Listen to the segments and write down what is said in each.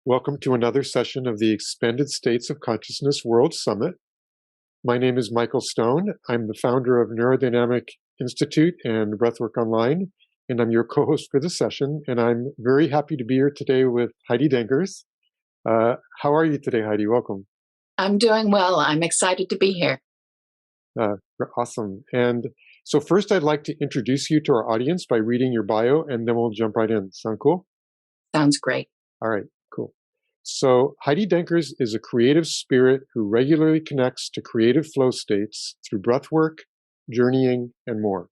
Welcome to another session of the Expanded States of Consciousness World Summit. My name is Michael Stone. I'm the founder of Neurodynamic Institute and Breathwork Online, and I'm your co-host for this session. And I'm very happy to be here today with Heidi Denkers. How are you today, Heidi? Welcome. I'm doing well. I'm excited to be here. Awesome. And so first, I'd like to introduce you to our audience by reading your bio, and then we'll jump right in. Sound cool? Sounds great. All right, cool. So Heidi Denkers is a creative spirit who regularly connects to creative flow states through breathwork, journeying, and more.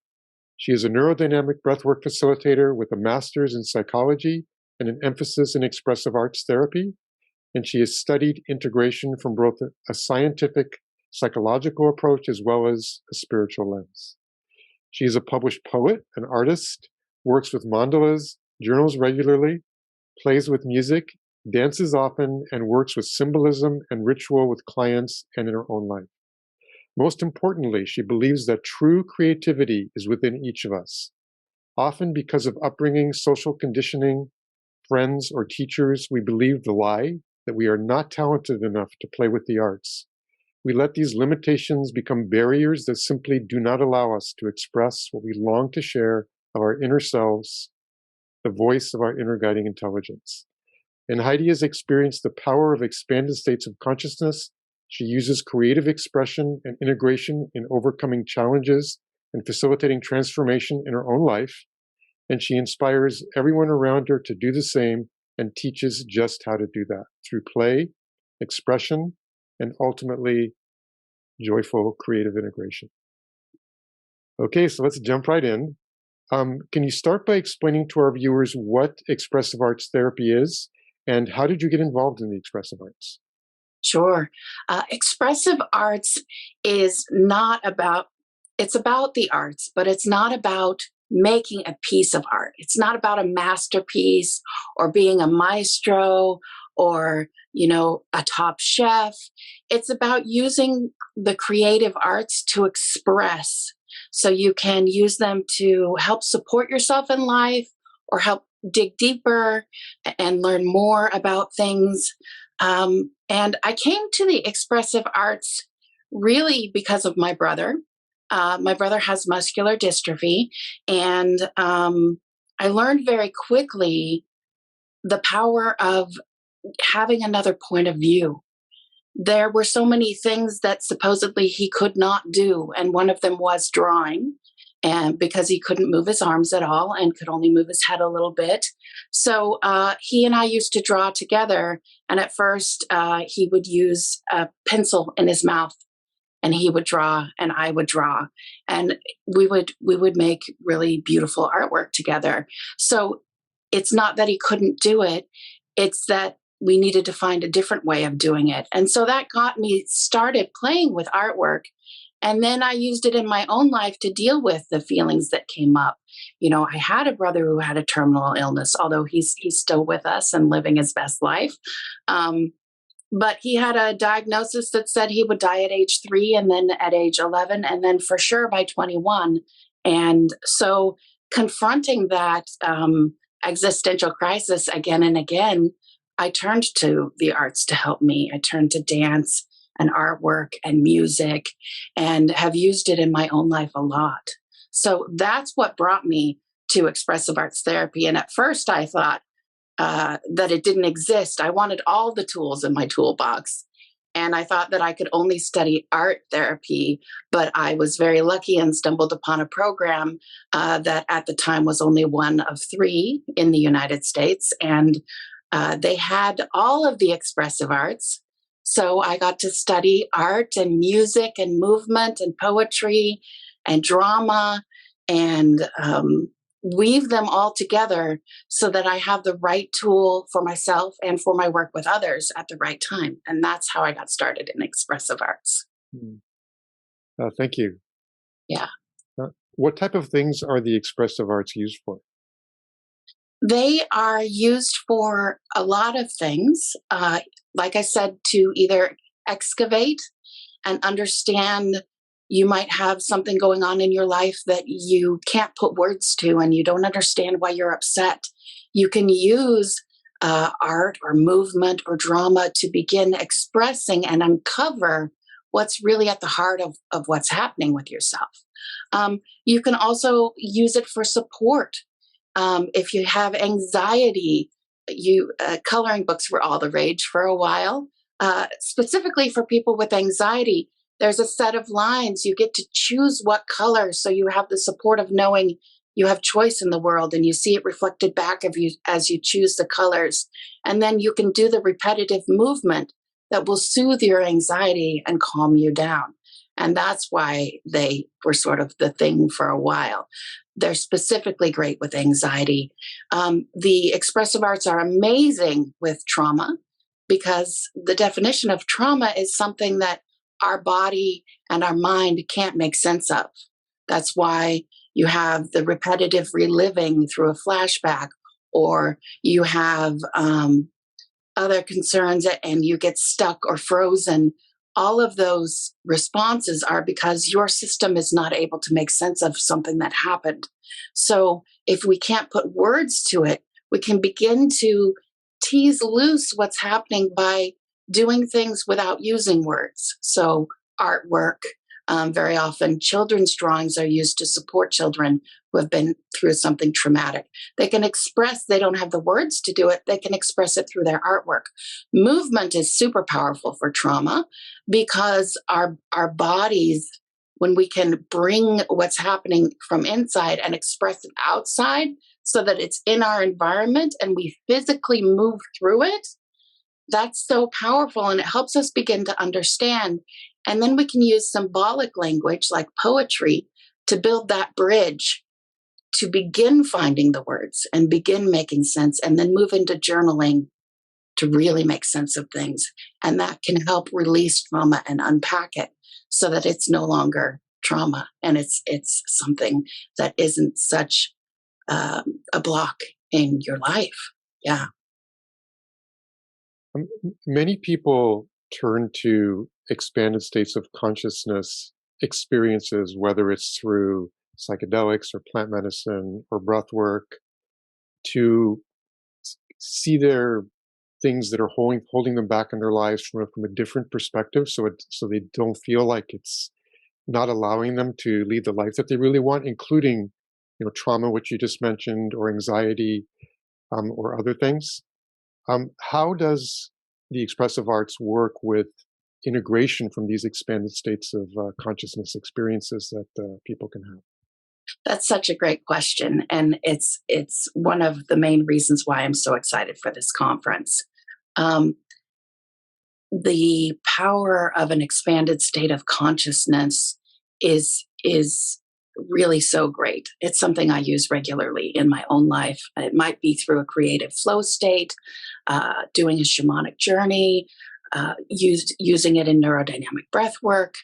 She is a neurodynamic breathwork facilitator with a master's in psychology and an emphasis in expressive arts therapy, and she has studied integration from both a scientific, psychological approach as well as a spiritual lens. She is a published poet, an artist, works with mandalas, journals regularly, plays with music, dances often, and works with symbolism and ritual with clients and in her own life. Most importantly, she believes that true creativity is within each of us. Often because of upbringing, social conditioning, friends, or teachers, we believe the lie that we are not talented enough to play with the arts. We let these limitations become barriers that simply do not allow us to express what we long to share of our inner selves, the voice of our inner guiding intelligence. And Heidi has experienced the power of expanded states of consciousness. She uses creative expression and integration in overcoming challenges and facilitating transformation in her own life. And she inspires everyone around her to do the same and teaches just how to do that through play, expression, and ultimately joyful creative integration. Okay, so let's jump right in. Can you start by explaining to our viewers what expressive arts therapy is and how did you get involved in the expressive arts? Sure. Expressive arts is not about, it's about the arts, but it's not about making a piece of art. It's not about a masterpiece or being a maestro or, a top chef. It's about using the creative arts to express. So you can use them to help support yourself in life or help dig deeper and learn more about things. And I came to the expressive arts really because of my brother. My brother has muscular dystrophy, and I learned very quickly the power of having another point of view. There were so many things that supposedly he could not do, and one of them was drawing, and because he couldn't move his arms at all and could only move his head a little bit. So he and I used to draw together, and at first he would use a pencil in his mouth, and he would draw and I would draw, and we would make really beautiful artwork together. So it's not that he couldn't do it, it's that we needed to find a different way of doing it. And so that got me started playing with artwork. And then I used it in my own life to deal with the feelings that came up. I had a brother who had a terminal illness, although he's still with us and living his best life. But he had a diagnosis that said he would die at age 3 and then at age 11 and then for sure by 21. And so confronting that existential crisis again and again, I turned to the arts to help me. I turned to dance and artwork and music and have used it in my own life a lot. So that's what brought me to expressive arts therapy. And at first I thought that it didn't exist. I wanted all the tools in my toolbox. And I thought that I could only study art therapy, but I was very lucky and stumbled upon a program that at the time was only one of 3 in the United States. And they had all of the expressive arts. So I got to study art and music and movement and poetry and drama and weave them all together so that I have the right tool for myself and for my work with others at the right time. And that's how I got started in expressive arts. Thank you. Yeah. What type of things are the expressive arts used for? They are used for a lot of things. Like I said, to either excavate and understand. You might have something going on in your life that you can't put words to and you don't understand why you're upset. You can use art or movement or drama to begin expressing and uncover what's really at the heart of what's happening with yourself. You can also use it for support. If you have anxiety, coloring books were all the rage for a while. Specifically for people with anxiety, there's a set of lines. You get to choose what color, so you have the support of knowing you have choice in the world, and you see it reflected back of you as you choose the colors. And then you can do the repetitive movement that will soothe your anxiety and calm you down. And that's why they were sort of the thing for a while. They're specifically great with anxiety. The expressive arts are amazing with trauma, because the definition of trauma is something that our body and our mind can't make sense of. That's why you have the repetitive reliving through a flashback, or you have other concerns and you get stuck or frozen. All of those responses are because your system is not able to make sense of something that happened. So if we can't put words to it, we can begin to tease loose what's happening by doing things without using words. So artwork, very often children's drawings are used to support children who have been through something traumatic. They can express, they don't have the words to do it, they can express it through their artwork. Movement is super powerful for trauma, because our bodies, when we can bring what's happening from inside and express it outside so that it's in our environment and we physically move through it, that's so powerful, and it helps us begin to understand. And then we can use symbolic language like poetry to build that bridge, to begin finding the words and begin making sense, and then move into journaling to really make sense of things. And that can help release trauma and unpack it so that it's no longer trauma, and it's something that isn't such a block in your life. Yeah. Many people turn to expanded states of consciousness experiences, whether it's through psychedelics or plant medicine or breath work, to see their things that are holding them back in their lives from a different perspective, so they don't feel like it's not allowing them to lead the life that they really want, including trauma, which you just mentioned, or anxiety, or other things. How does the expressive arts work with integration from these expanded states of consciousness experiences that people can have? That's such a great question, and it's one of the main reasons why I'm so excited for this conference. Um, the power of an expanded state of consciousness is really so great. It's something I use regularly in my own life. It might be through a creative flow state, doing a shamanic journey, using it in neurodynamic breath work.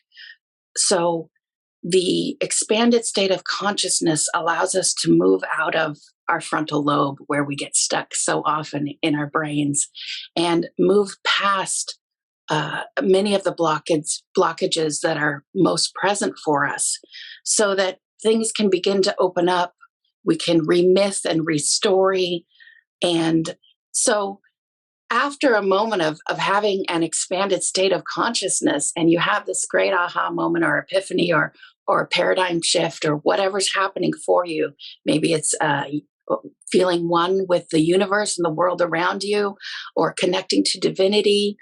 So the expanded state of consciousness allows us to move out of our frontal lobe, where we get stuck so often in our brains, and move past many of the blockages that are most present for us, so that things can begin to open up. We can remyth and restory. And so after a moment of having an expanded state of consciousness, and you have this great aha moment or epiphany or a paradigm shift or whatever's happening for you, maybe it's feeling one with the universe and the world around you, or connecting to divinity.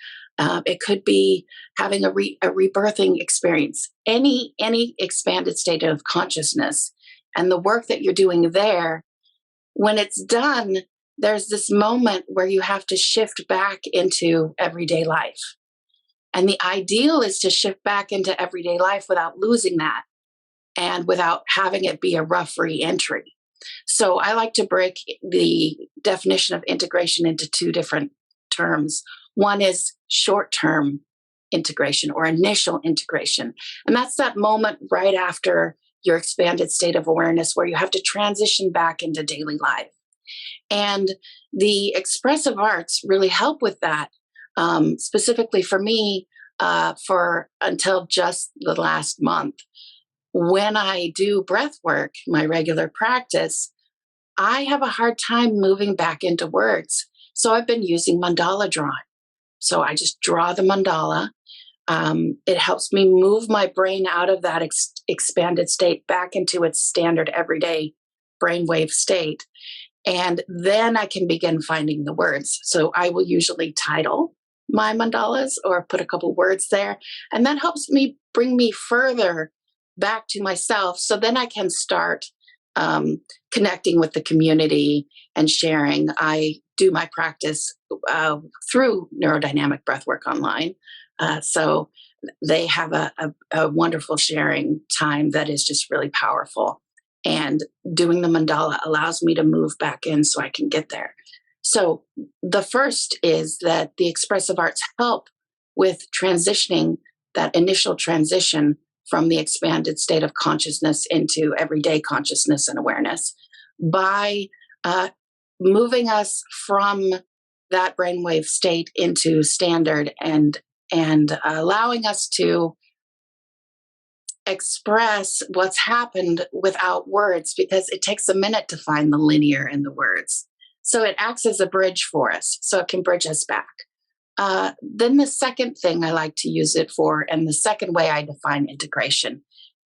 It could be having a rebirthing experience, any expanded state of consciousness. And the work that you're doing there, when it's done, there's this moment where you have to shift back into everyday life. And the ideal is to shift back into everyday life without losing that and without having it be a rough re-entry. So I like to break the definition of integration into two different terms. One is short-term integration or initial integration. And that's that moment right after your expanded state of awareness where you have to transition back into daily life. And the expressive arts really help with that. Specifically for me, for until just the last month. When I do breath work, my regular practice, I have a hard time moving back into words. So I've been using mandala drawing. So I just draw the mandala. It helps me move my brain out of that expanded state back into its standard everyday brainwave state. And then I can begin finding the words. So I will usually title my mandalas or put a couple words there. And that helps me bring me further back to myself. So then I can start connecting with the community and sharing. I do my practice through neurodynamic breathwork online. So they have a wonderful sharing time that is just really powerful. And doing the mandala allows me to move back in so I can get there. So the first is that the expressive arts help with transitioning that initial transition from the expanded state of consciousness into everyday consciousness and awareness by moving us from that brainwave state into standard and allowing us to express what's happened without words, because it takes a minute to find the linear in the words. So it acts as a bridge for us, so it can bridge us back. Then the second thing I like to use it for, and the second way I define integration,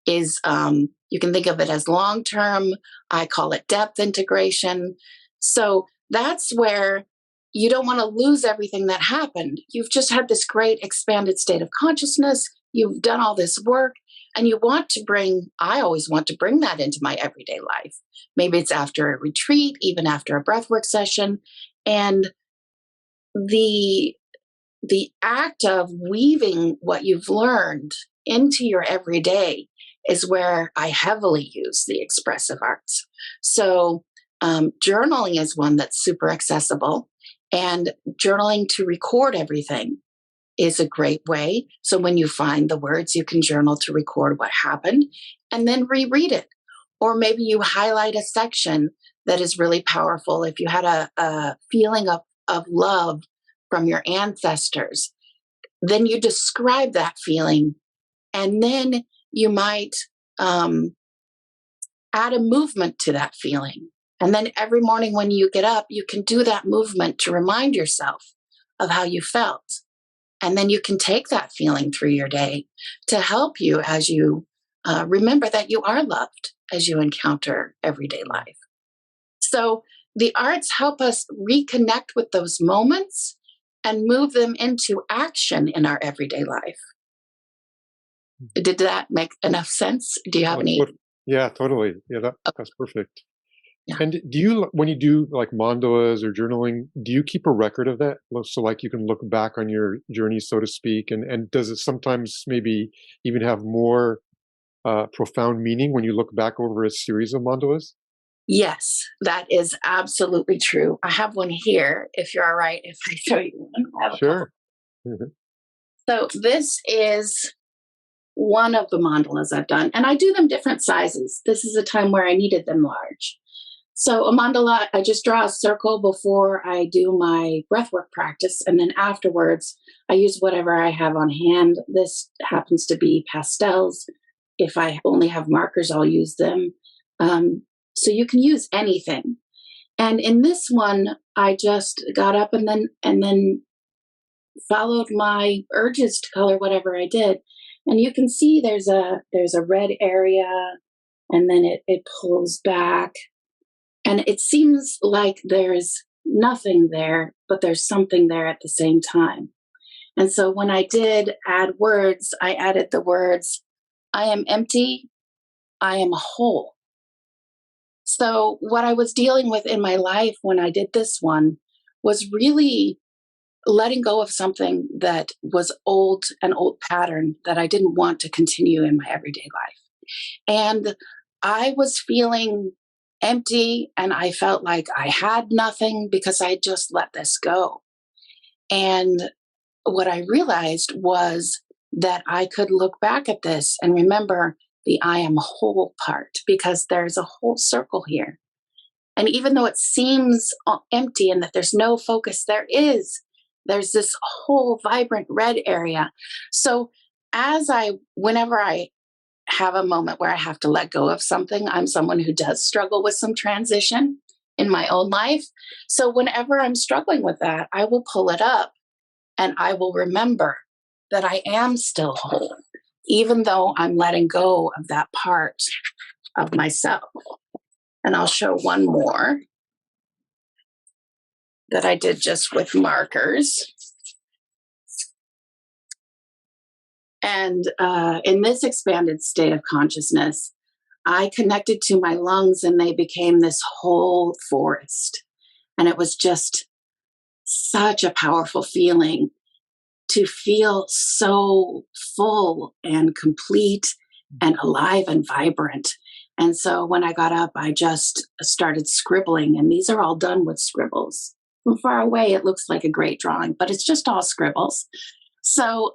is you can think of it as long-term. I call it depth integration. So that's where you don't want to lose everything that happened. You've just had this great expanded state of consciousness. You've done all this work, and you want to I always want to bring that into my everyday life. Maybe it's after a retreat, even after a breathwork session. And the act of weaving what you've learned into your everyday is where I heavily use the expressive arts. So journaling is one that's super accessible, and journaling to record everything is a great way. So when you find the words, you can journal to record what happened and then reread it. Or maybe you highlight a section that is really powerful. If you had a feeling of love from your ancestors, then you describe that feeling, and then you might add a movement to that feeling. And then every morning when you get up, you can do that movement to remind yourself of how you felt. And then you can take that feeling through your day to help you as you remember that you are loved as you encounter everyday life. So the arts help us reconnect with those moments and move them into action in our everyday life. Did that make enough sense? Do you have any? Yeah, totally. Yeah, that's perfect. Yeah. And do you, when you do like mandalas or journaling, do you keep a record of that? So like you can look back on your journey, so to speak, and does it sometimes maybe even have more profound meaning when you look back over a series of mandalas? Yes, that is absolutely true. I have one here, if you're all right, if I show you one. I have a couple. Sure. Mhm. So this is one of the mandalas I've done, and I do them different sizes. This is a time where I needed them large. So a mandala, I just draw a circle before I do my breathwork practice, and then afterwards, I use whatever I have on hand. This happens to be pastels. If I only have markers, I'll use them. So you can use anything. And in this one, I just got up and then followed my urges to color whatever I did. And you can see there's a red area, and then it pulls back. And it seems like there's nothing there, but there's something there at the same time. And so when I did add words, I added the words, I am empty, I am whole. So what I was dealing with in my life when I did this one was really letting go of something that was old, an old pattern that I didn't want to continue in my everyday life. And I was feeling empty, and I felt like I had nothing because I just let this go. And what I realized was that I could look back at this and remember the I am whole part, because there's a whole circle here. And even though it seems empty and that there's no focus, there's this whole vibrant red area. So whenever I have a moment where I have to let go of something, I'm someone who does struggle with some transition in my own life. So whenever I'm struggling with that, I will pull it up and I will remember that I am still whole, even though I'm letting go of that part of myself. And I'll show one more that I did just with markers. And in this expanded state of consciousness, I connected to my lungs and they became this whole forest. And it was just such a powerful feeling to feel so full and complete and alive and vibrant. And so when I got up, I just started scribbling, and these are all done with scribbles. From far away, it looks like a great drawing, but it's just all scribbles. So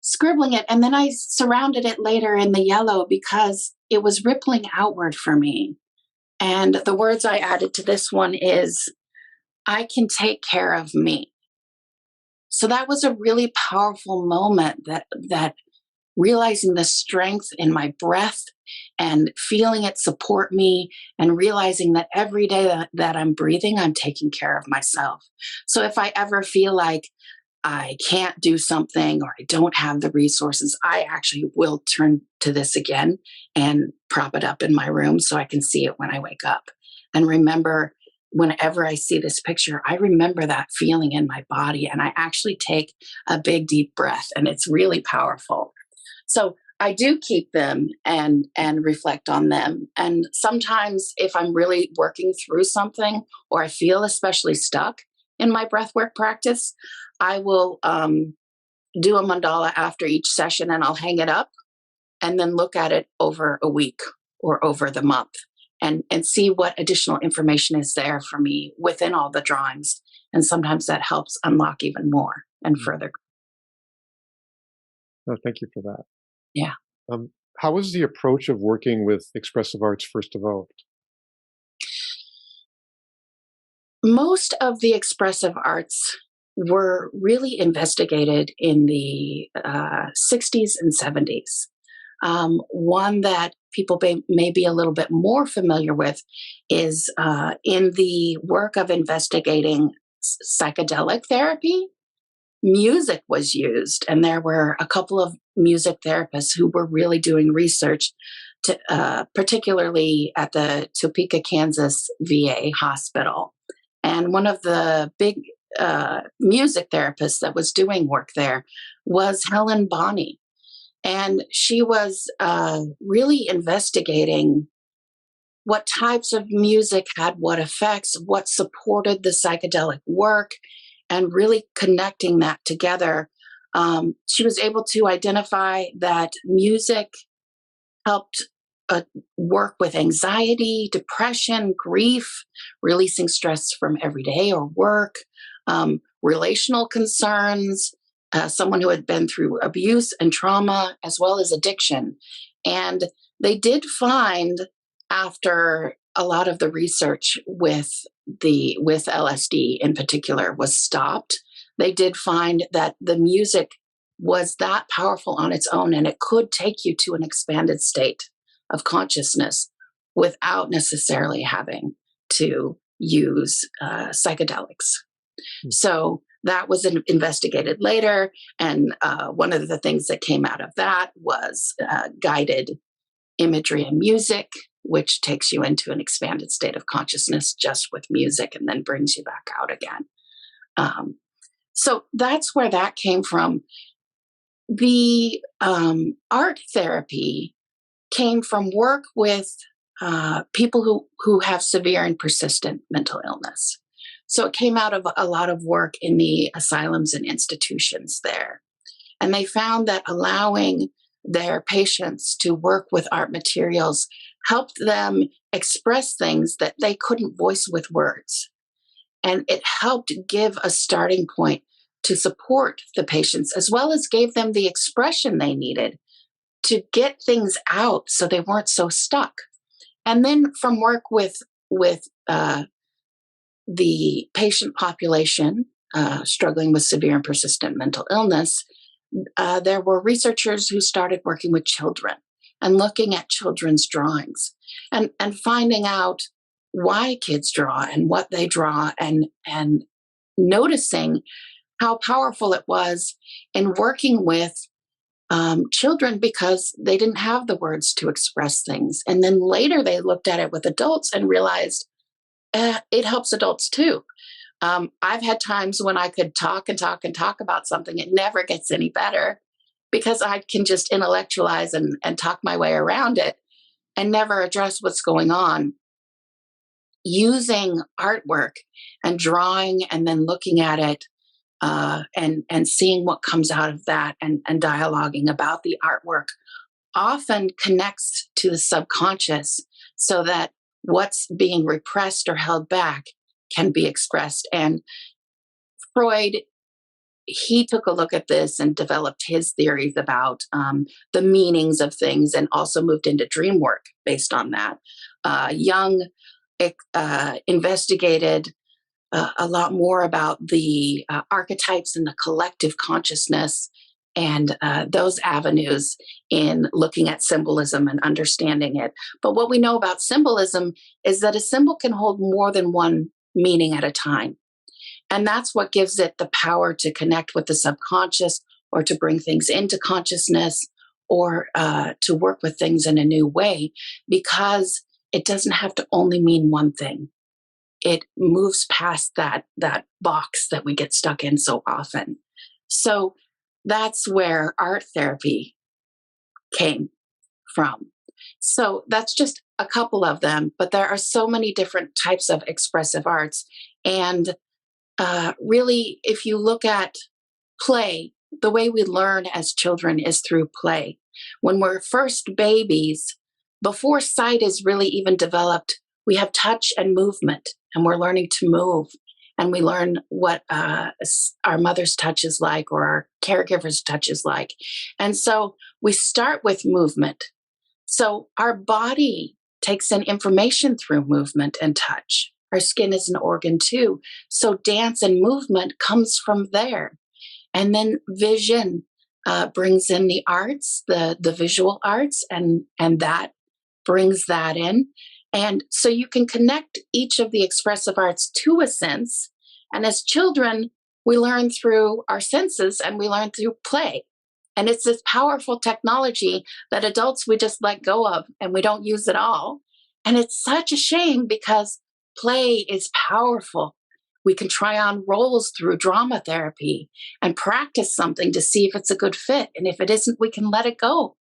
scribbling it, and then I surrounded it later in the yellow because it was rippling outward for me. And the words I added to this one is, I can take care of me. So that was a really powerful moment, that realizing the strength in my breath and feeling it support me, and realizing that every day that I'm breathing, I'm taking care of myself. So if I ever feel like I can't do something or I don't have the resources, I actually will turn to this again and prop it up in my room so I can see it when I wake up. And remember, whenever I see this picture, I remember that feeling in my body, and I actually take a big, deep breath, and it's really powerful. So I do keep them and reflect on them. And sometimes if I'm really working through something, or I feel especially stuck in my breathwork practice, I will do a mandala after each session, and I'll hang it up and then look at it over a week or over the month, and see what additional information is there for me within all the drawings. And sometimes that helps unlock even more and further. No, thank you for that. Yeah. How was the approach of working with expressive arts first developed? Most of the expressive arts were really investigated in the 60s and 70s. One that people may be a little bit more familiar with is in the work of investigating psychedelic therapy. Music was used, and there were a couple of music therapists who were really doing research, particularly at the Topeka, Kansas VA hospital. And one of the big music therapists that was doing work there was Helen Bonney. And she was really investigating what types of music had what effects, what supported the psychedelic work, and really connecting that together. She was able to identify that music helped work with anxiety, depression, grief, releasing stress from everyday or work, relational concerns, someone who had been through abuse and trauma, as well as addiction. And they did find, after a lot of the research with LSD in particular was stopped, they did find that the music was that powerful on its own, and it could take you to an expanded state of consciousness without necessarily having to use psychedelics. So that was investigated later, and one of the things that came out of that was guided imagery and music, which takes you into an expanded state of consciousness just with music, and then brings you back out again. So that's where that came from. The art therapy came from work with people who have severe and persistent mental illness. So it came out of a lot of work in the asylums and institutions there. And they found that allowing their patients to work with art materials helped them express things that they couldn't voice with words. And it helped give a starting point to support the patients, as well as gave them the expression they needed to get things out so they weren't so stuck. And then from work with the patient population struggling with severe and persistent mental illness, there were researchers who started working with children and looking at children's drawings and finding out why kids draw and what they draw, and noticing how powerful it was in working with children because they didn't have the words to express things. And then later they looked at it with adults and realized it helps adults too. I've had times when I could talk and talk and talk about something. It never gets any better because I can just intellectualize and talk my way around it and never address what's going on. Using artwork and drawing and then looking at it and seeing what comes out of that and dialoguing about the artwork often connects to the subconscious so that what's being repressed or held back can be expressed. And Freud, he took a look at this and developed his theories about the meanings of things and also moved into dream work based on that. Jung investigated a lot more about the archetypes and the collective consciousness and those avenues in looking at symbolism and understanding it. But what we know about symbolism is that a symbol can hold more than one meaning at a time. And that's what gives it the power to connect with the subconscious or to bring things into consciousness or to work with things in a new way, because it doesn't have to only mean one thing. It moves past that box that we get stuck in so often. So that's where art therapy came from. So that's just a couple of them, but there are so many different types of expressive arts. And really, if you look at play, the way we learn as children is through play. When we're first babies, before sight is really even developed, we have touch and movement, and we're learning to move. And we learn what our mother's touch is like or our caregiver's touch is like. And so we start with movement. So our body takes in information through movement and touch. Our skin is an organ too. So dance and movement comes from there. And then vision brings in the arts, the visual arts, and that brings that in. And so you can connect each of the expressive arts to a sense. And as children, we learn through our senses and we learn through play. And it's this powerful technology that adults we just let go of and we don't use at all. And it's such a shame because play is powerful. We can try on roles through drama therapy and practice something to see if it's a good fit. And if it isn't, we can let it go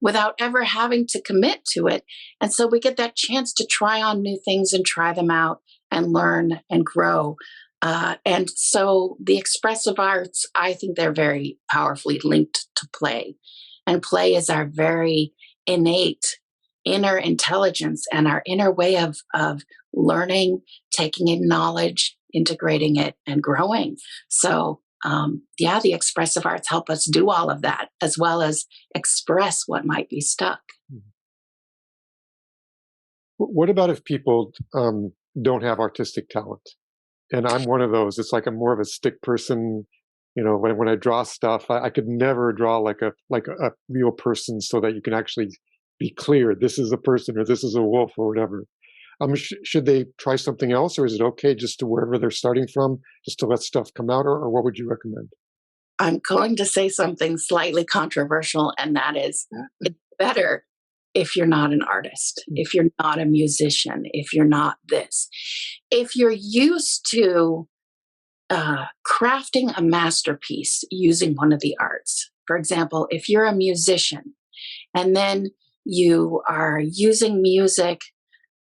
without ever having to commit to it. And so we get that chance to try on new things and try them out and learn and grow. And so the expressive arts, I think they're very powerfully linked to play. And play is our very innate inner intelligence and our inner way of learning, taking in knowledge, integrating it, and growing. So the expressive arts help us do all of that, as well as express what might be stuck. What about if people don't have artistic talent? And I'm one of those. It's like I'm more of a stick person. You know, when I draw stuff, I could never draw like a real person, so that you can actually be clear. This is a person, or this is a wolf, or whatever. Should they try something else, or is it okay just to wherever they're starting from, just to let stuff come out, or what would you recommend? I'm going to say something slightly controversial, and that is it's better if you're not an artist, if you're not a musician, if you're not this. If you're used to crafting a masterpiece using one of the arts, for example, if you're a musician and then you are using music,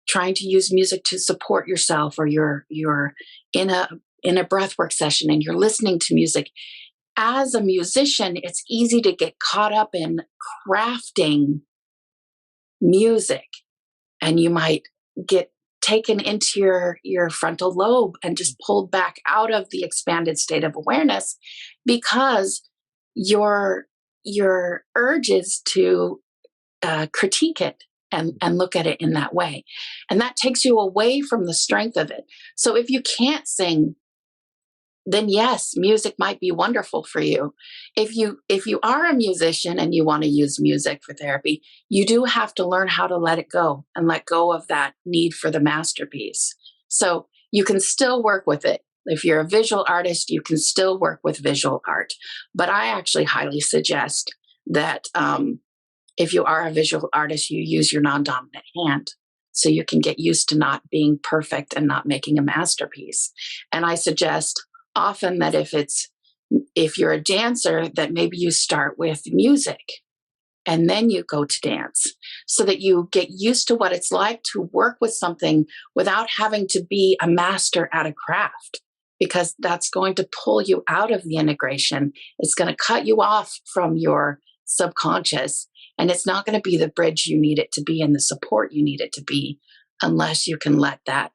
trying to use music to support yourself, or you're in a breathwork session and you're listening to music. As a musician, it's easy to get caught up in crafting music, and you might get taken into your frontal lobe and just pulled back out of the expanded state of awareness, because your urge is to critique it and look at it in that way. And that takes you away from the strength of it. So if you can't sing, then yes, music might be wonderful for you. If you are a musician and you want to use music for therapy, you do have to learn how to let it go and let go of that need for the masterpiece. So you can still work with it. If you're a visual artist, you can still work with visual art. But I actually highly suggest that if you are a visual artist, you use your non dominant hand so you can get used to not being perfect and not making a masterpiece. And I suggest often that if you're a dancer, that maybe you start with music and then you go to dance so that you get used to what it's like to work with something without having to be a master at a craft, because that's going to pull you out of the integration. It's going to cut you off from your subconscious, and it's not going to be the bridge you need it to be and the support you need it to be unless you can let that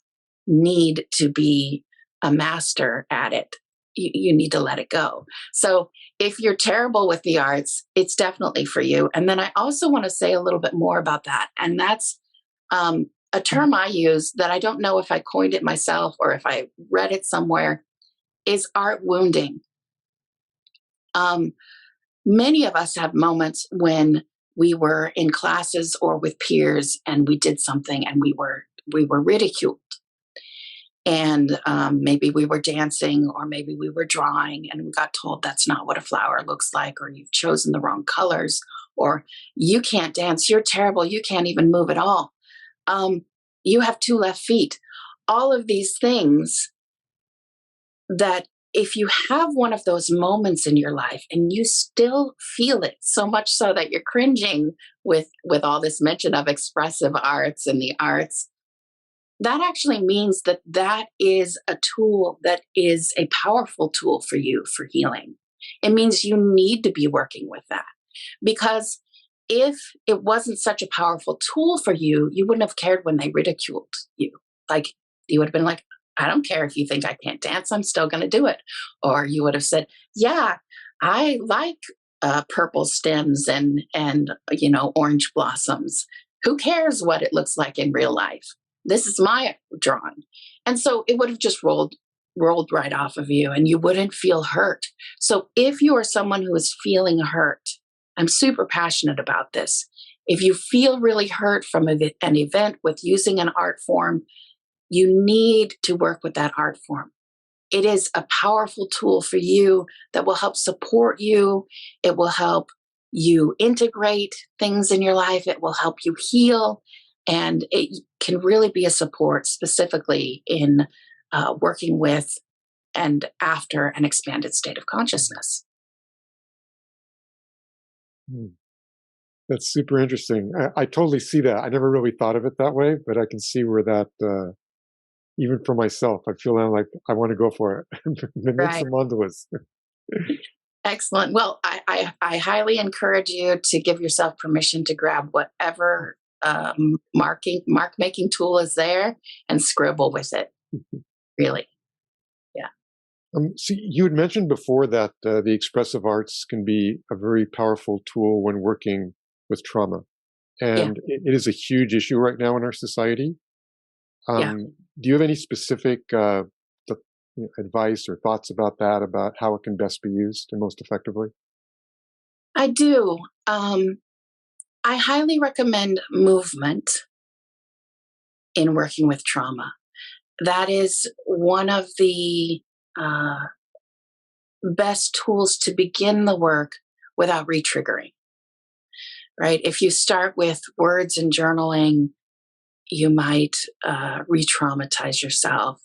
need to be a master at it. You need to let it go. So if you're terrible with the arts, it's definitely for you. And then I also want to say a little bit more about that. And that's a term I use that I don't know if I coined it myself or if I read it somewhere, is art wounding. Many of us have moments when we were in classes or with peers and we did something and we were ridiculed. And maybe we were dancing or maybe we were drawing and we got told that's not what a flower looks like, or you've chosen the wrong colors, or you can't dance, you're terrible, you can't even move at all. You have two left feet. All of these things that if you have one of those moments in your life and you still feel it so much so that you're cringing with all this mention of expressive arts and the arts, that actually means that that is a tool that is a powerful tool for you for healing. It means you need to be working with that, because if it wasn't such a powerful tool for you, you wouldn't have cared when they ridiculed you. Like, you would have been like, I don't care if you think I can't dance, I'm still going to do it. Or you would have said, yeah, I like purple stems and orange blossoms. Who cares what it looks like in real life? This is my drawing. And so it would have just rolled right off of you and you wouldn't feel hurt. So if you are someone who is feeling hurt, I'm super passionate about this. If you feel really hurt from an event with using an art form, you need to work with that art form. It is a powerful tool for you that will help support you. It will help you integrate things in your life. It will help you heal. And it can really be a support specifically in working with and after an expanded state of consciousness. Hmm. That's super interesting. I totally see that. I never really thought of it that way, but I can see where that, even for myself, I feel like I want to go for it. Make Right. some mandalas. Excellent. Well, I highly encourage you to give yourself permission to grab whatever mark making tool is there and scribble with it. Really. Yeah. So you had mentioned before that the expressive arts can be a very powerful tool when working with trauma, Yeah. and it is a huge issue right now in our society. Yeah. Do you have any specific advice or thoughts about that, about how it can best be used and most effectively? I do. I highly recommend movement in working with trauma. That is one of the uh, best tools to begin the work without re-triggering, right? If you start with words and journaling, you might re-traumatize yourself.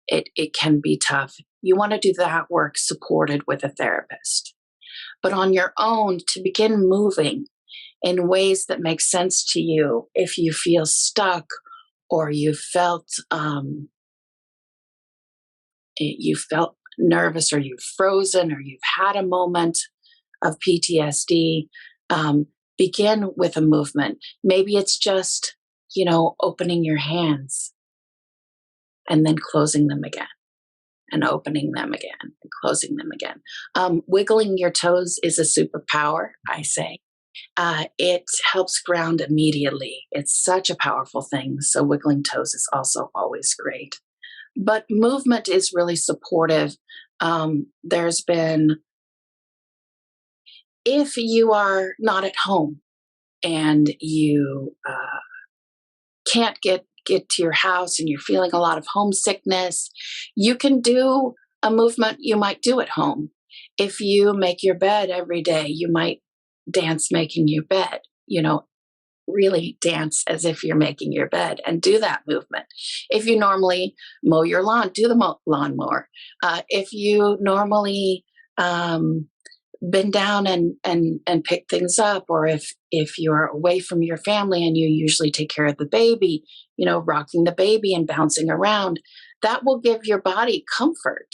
It can be tough. You want to do that work supported with a therapist. But on your own, to begin moving in ways that make sense to you, if you feel stuck or you felt nervous or you've frozen or you've had a moment of PTSD, begin with a movement. Maybe it's just, opening your hands and then closing them again and opening them again and closing them again. Wiggling your toes is a superpower, I say. It helps ground immediately. It's such a powerful thing. So wiggling toes is also always great. But movement is really supportive. There's been, if you are not at home and you can't get to your house and you're feeling a lot of homesickness, you can do a movement you might do at home. If you make your bed every day, you might dance making your bed, really dance as if you're making your bed and do that movement. If you normally mow your lawn, do the lawnmower. If you normally bend down and pick things up, or if you're away from your family and you usually take care of the baby, rocking the baby and bouncing around, that will give your body comfort,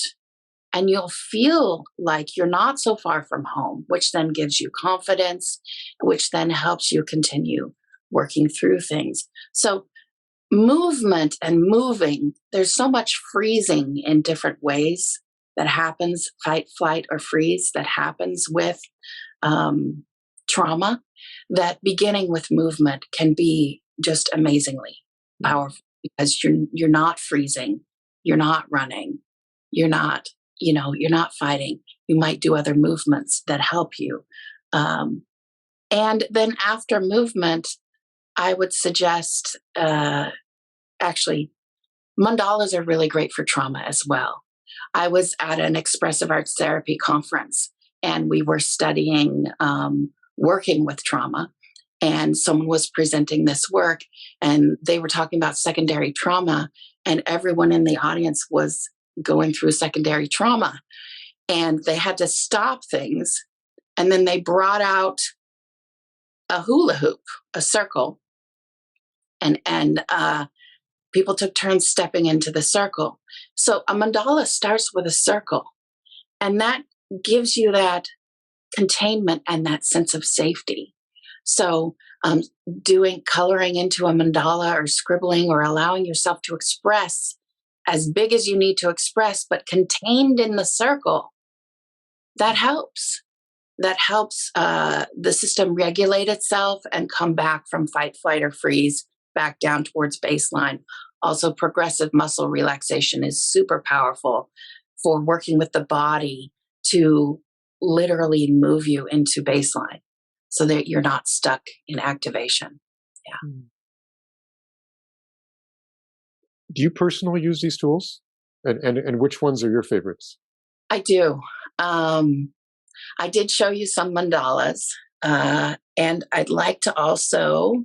and you'll feel like you're not so far from home, which then gives you confidence, which then helps you continue working through things. So movement and moving, there's so much freezing in different ways that happens, fight, flight, or freeze, that happens with trauma, that beginning with movement can be just amazingly powerful, because you're not freezing, you're not running, you're not fighting. You might do other movements that help you. And then after movement, I would suggest, actually, mandalas are really great for trauma as well. I was at an expressive arts therapy conference, and we were studying working with trauma. And someone was presenting this work, and they were talking about secondary trauma, and everyone in the audience was going through secondary trauma. And they had to stop things, and then they brought out a hula hoop, a circle, and people took turns stepping into the circle. So a mandala starts with a circle, and that gives you that containment and that sense of safety. So coloring into a mandala, or scribbling, or allowing yourself to express as big as you need to express, but contained in the circle, that helps. That helps the system regulate itself and come back from fight, flight, or freeze back down towards baseline. Also, progressive muscle relaxation is super powerful for working with the body to literally move you into baseline so that you're not stuck in activation. Yeah. Do you personally use these tools? And which ones are your favorites? I do. I did show you some mandalas, and I'd like to also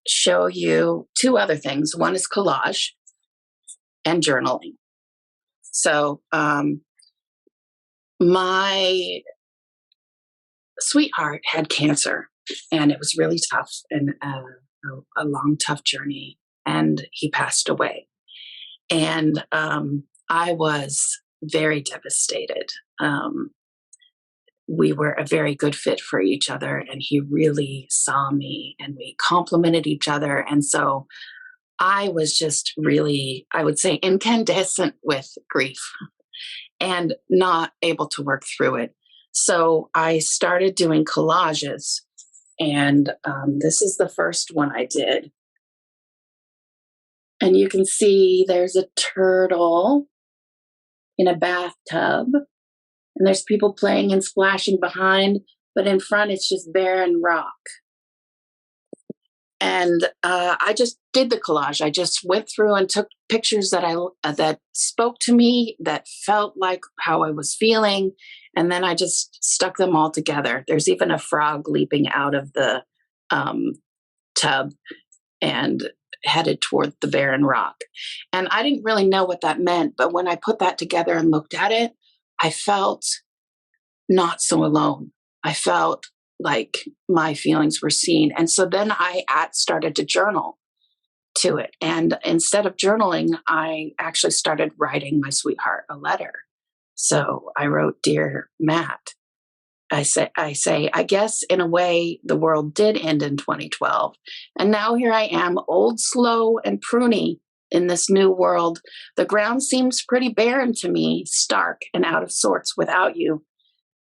show you two other things. One is collage and journaling. So my sweetheart had cancer, and it was really tough, and a long, tough journey, and he passed away. And I was very devastated. We were a very good fit for each other, and he really saw me, and we complimented each other. And so I was just really, I would say, incandescent with grief and not able to work through it. So I started doing collages, and this is the first one I did. And you can see there's a turtle in a bathtub, and there's people playing and splashing behind, but in front it's just barren rock. And I just did the collage. I just went through and took pictures that spoke to me, that felt like how I was feeling, and then I just stuck them all together. There's even a frog leaping out of the tub and headed toward the barren rock. And I didn't really know what that meant, but when I put that together and looked at it, I felt not so alone. I felt like my feelings were seen. And so then I started to journal to it. And instead of journaling, I actually started writing my sweetheart a letter. So I wrote, "Dear Matt," I say, I guess in a way the world did end in 2012. And now here I am, old, slow, and pruny in this new world. The ground seems pretty barren to me, stark and out of sorts without you.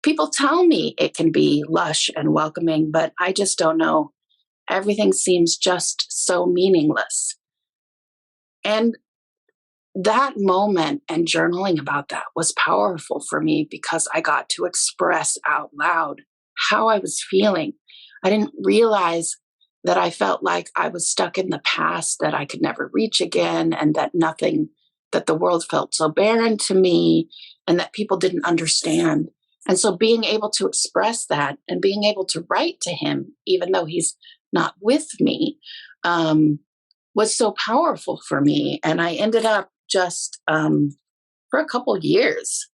People tell me it can be lush and welcoming, but I just don't know. Everything seems just so meaningless. And that moment and journaling about that was powerful for me because I got to express out loud how I was feeling. I didn't realize that I felt like I was stuck in the past, that I could never reach again, and that nothing, that the world felt so barren to me, and that people didn't understand. And so being able to express that and being able to write to him, even though he's not with me, um, was so powerful for me. And I ended up just for a couple years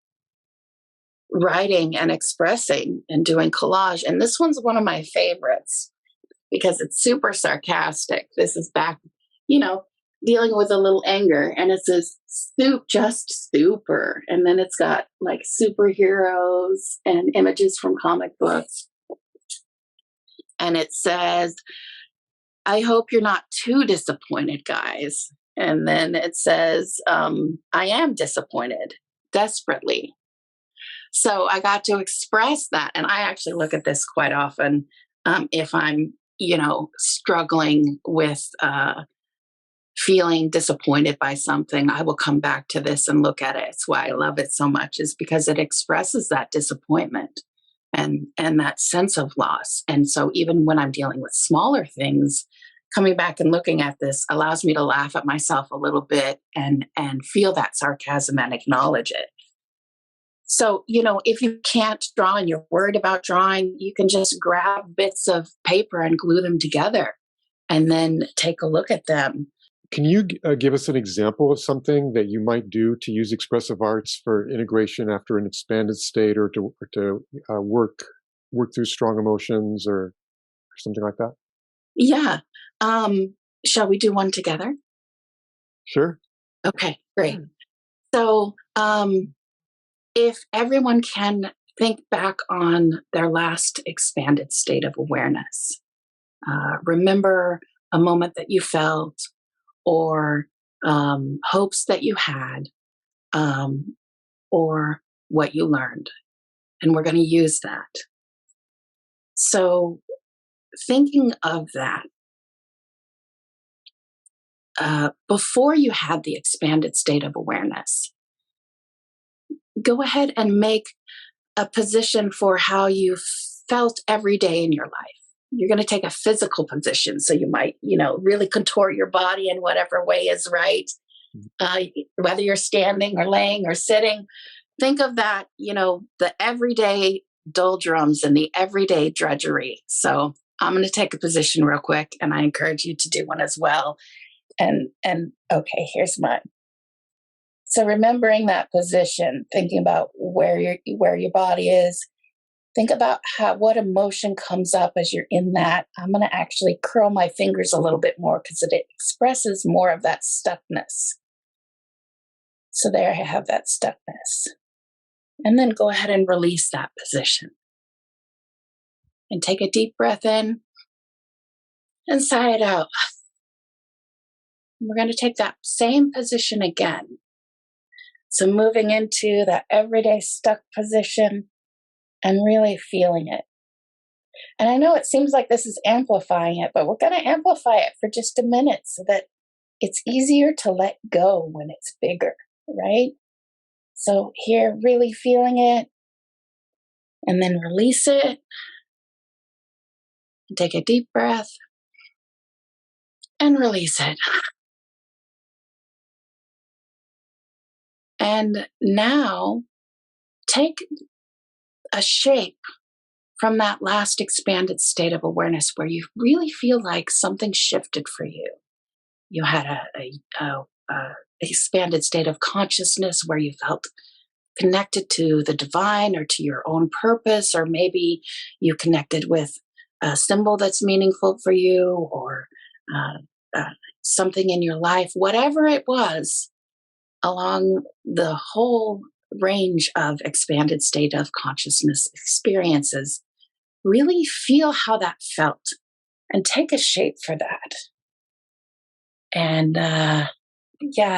writing and expressing and doing collage. And this one's one of my favorites because it's super sarcastic. This is back, you know, dealing with a little anger. And it says, soup, just super. And then it's got like superheroes and images from comic books. And it says, I hope you're not too disappointed, guys. And then it says, I am disappointed desperately. So I got to express that. And I actually look at this quite often if I'm, struggling with feeling disappointed by something. I will come back to this and look at it. It's why I love it so much, is because it expresses that disappointment and that sense of loss. And so even when I'm dealing with smaller things, coming back and looking at this allows me to laugh at myself a little bit and feel that sarcasm and acknowledge it. So, if you can't draw and you're worried about drawing, you can just grab bits of paper and glue them together and then take a look at them. Can you give us an example of something that you might do to use expressive arts for integration after an expanded state, or to work through strong emotions, or something like that? Yeah. Shall we do one together? Sure. Okay, great. So, if everyone can think back on their last expanded state of awareness, remember a moment that you felt, or hopes that you had, or what you learned. And we're going to use that. So, thinking of that, before you had the expanded state of awareness, go ahead and make a position for how you felt every day in your life. You're going to take a physical position. So you might, really contort your body in whatever way is right, whether you're standing or laying or sitting. Think of that, the everyday doldrums and the everyday drudgery. So I'm going to take a position real quick, and I encourage you to do one as well. And okay, here's mine. So remembering that position, thinking about where your body is, think about what emotion comes up as you're in that. I'm going to actually curl my fingers a little bit more because it expresses more of that stuckness. So there I have that stuckness. And then go ahead and release that position. And take a deep breath in and sigh it out. We're going to take that same position again. So moving into that everyday stuck position and really feeling it. And I know it seems like this is amplifying it, but we're going to amplify it for just a minute so that it's easier to let go when it's bigger, right? So here, really feeling it, and then release it. Take a deep breath and release it. And now take a shape from that last expanded state of awareness where you really feel like something shifted for you. You had a expanded state of consciousness where you felt connected to the divine or to your own purpose, or maybe you connected with a symbol that's meaningful for you, or something in your life, whatever it was, along the whole range of expanded state of consciousness experiences. Really feel how that felt and take a shape for that. And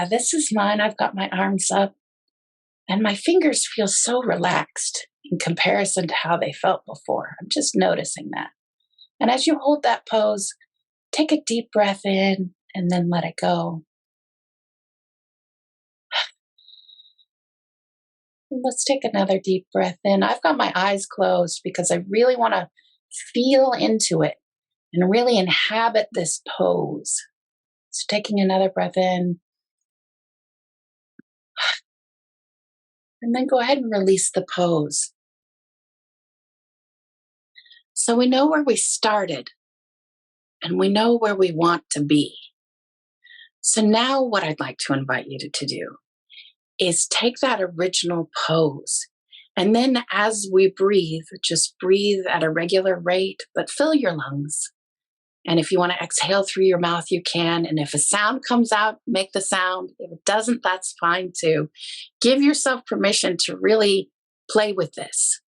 this is mine. I've got my arms up and my fingers feel so relaxed in comparison to how they felt before. I'm just noticing that. And as you hold that pose, take a deep breath in and then let it go. Let's take another deep breath in. I've got my eyes closed because I really want to feel into it and really inhabit this pose. So, taking another breath in, and then go ahead and release the pose. So, we know where we started and we know where we want to be. So, now what I'd like to invite you to do is take that original pose. And then as we breathe, just breathe at a regular rate, but fill your lungs. And if you want to exhale through your mouth, you can. And if a sound comes out, make the sound. If it doesn't, that's fine too. Give yourself permission to really play with this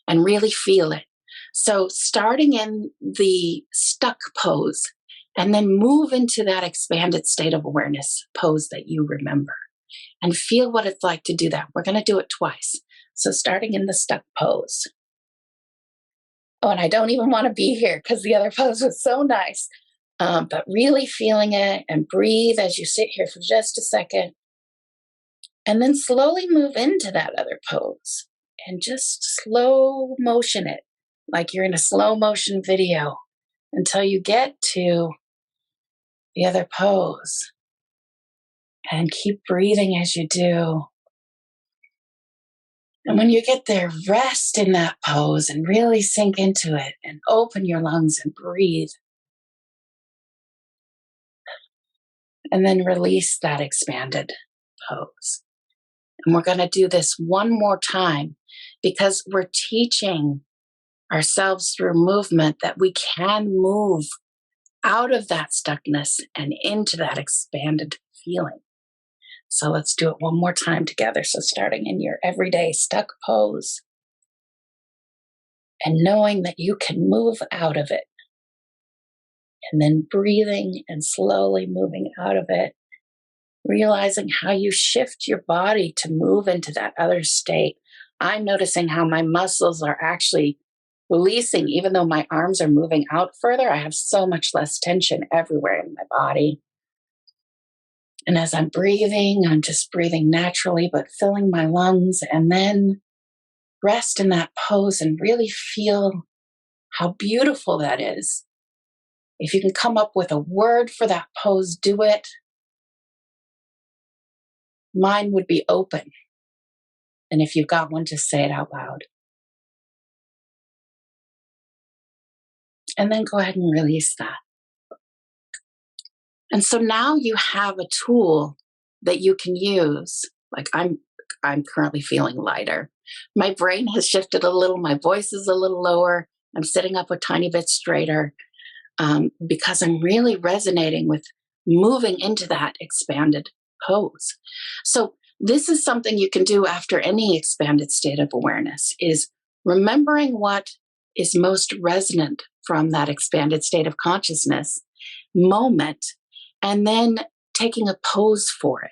and really feel it. So, starting in the stuck pose, and then move into that expanded state of awareness pose that you remember, and feel what it's like to do that. We're going to do it twice. So, starting in the stuck pose. Oh, and I don't even want to be here because the other pose was so nice. But really feeling it, and breathe as you sit here for just a second. And then slowly move into that other pose and just slow motion it like you're in a slow motion video until you get to the other pose. And keep breathing as you do. And when you get there, rest in that pose and really sink into it and open your lungs and breathe. And then release that expanded pose. And we're going to do this one more time because we're teaching ourselves through movement that we can move out of that stuckness and into that expanded feeling. So let's do it one more time together. So starting in your everyday stuck pose and knowing that you can move out of it. And then breathing and slowly moving out of it, realizing how you shift your body to move into that other state. I'm noticing how my muscles are actually releasing, even though my arms are moving out further. I have so much less tension everywhere in my body. And as I'm breathing, I'm just breathing naturally, but filling my lungs, and then rest in that pose and really feel how beautiful that is. If you can come up with a word for that pose, do it. Mine would be open. And if you've got one, just say it out loud. And then go ahead and release that. And so now you have a tool that you can use. Like I'm currently feeling lighter. My brain has shifted a little. My voice is a little lower. I'm sitting up a tiny bit straighter because I'm really resonating with moving into that expanded pose. So this is something you can do after any expanded state of awareness, is remembering what is most resonant from that expanded state of consciousness moment, and then taking a pose for it.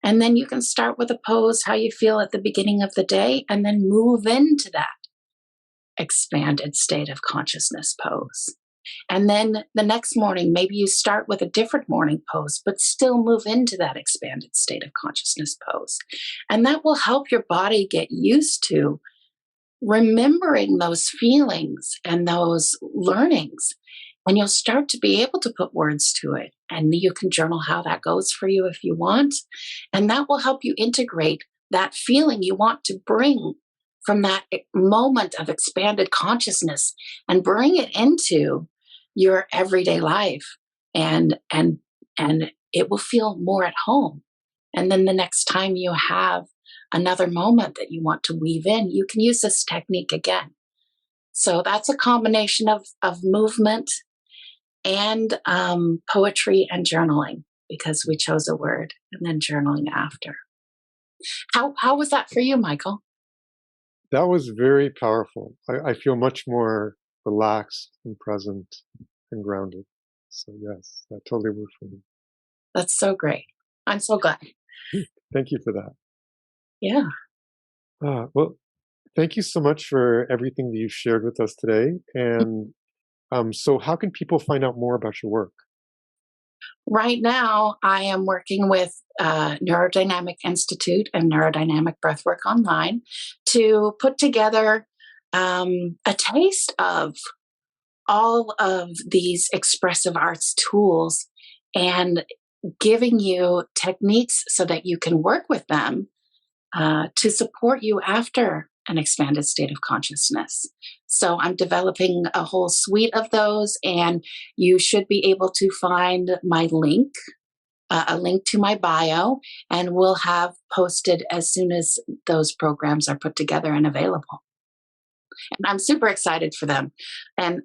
And then you can start with a pose, how you feel at the beginning of the day, and then move into that expanded state of consciousness pose. And then the next morning, maybe you start with a different morning pose, but still move into that expanded state of consciousness pose. And that will help your body get used to remembering those feelings and those learnings. And you'll start to be able to put words to it. And you can journal how that goes for you if you want. And that will help you integrate that feeling you want to bring from that moment of expanded consciousness and bring it into your everyday life. And it will feel more at home. And then the next time you have another moment that you want to weave in, you can use this technique again. So that's a combination of movement and poetry and journaling, because we chose a word, and then journaling after. How was that for you, Michael? That was very powerful. I feel much more relaxed and present and grounded. So yes, that totally worked for me. That's so great. I'm so glad. Thank you for that. Yeah. Well, thank you so much for everything that you've shared with us today. And so how can people find out more about your work? Right now, I am working with Neurodynamic Institute and Neurodynamic Breathwork Online to put together a taste of all of these expressive arts tools and giving you techniques so that you can work with them to support you after an expanded state of consciousness. So I'm developing a whole suite of those, and you should be able to find my link, a link to my bio, and we'll have posted as soon as those programs are put together and available. And I'm super excited for them. And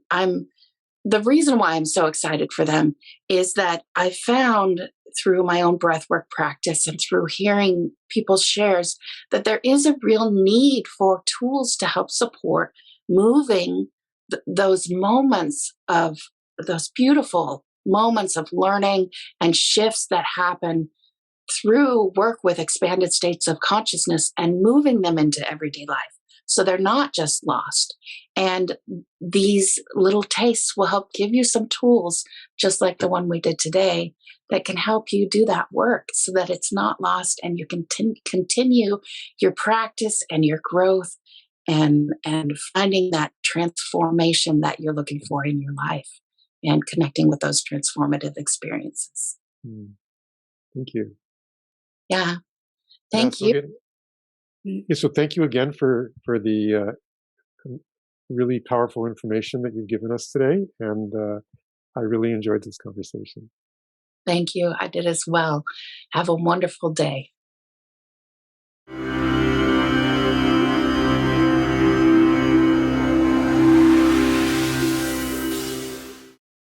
the reason why I'm so excited for them is that I found through my own breathwork practice and through hearing people's shares that there is a real need for tools to help support moving those moments of those beautiful moments of learning and shifts that happen through work with expanded states of consciousness and moving them into everyday life. So they're not just lost. And these little tastes will help give you some tools, just like the one we did today, that can help you do that work so that it's not lost and you can continue your practice and your growth and finding that transformation that you're looking for in your life and connecting with those transformative experiences. Mm, thank you. Yeah. Yeah, Thank so you. again, yeah, so thank you again for the really powerful information that you've given us today, and I really enjoyed this conversation. Thank you. I did as well. Have a wonderful day.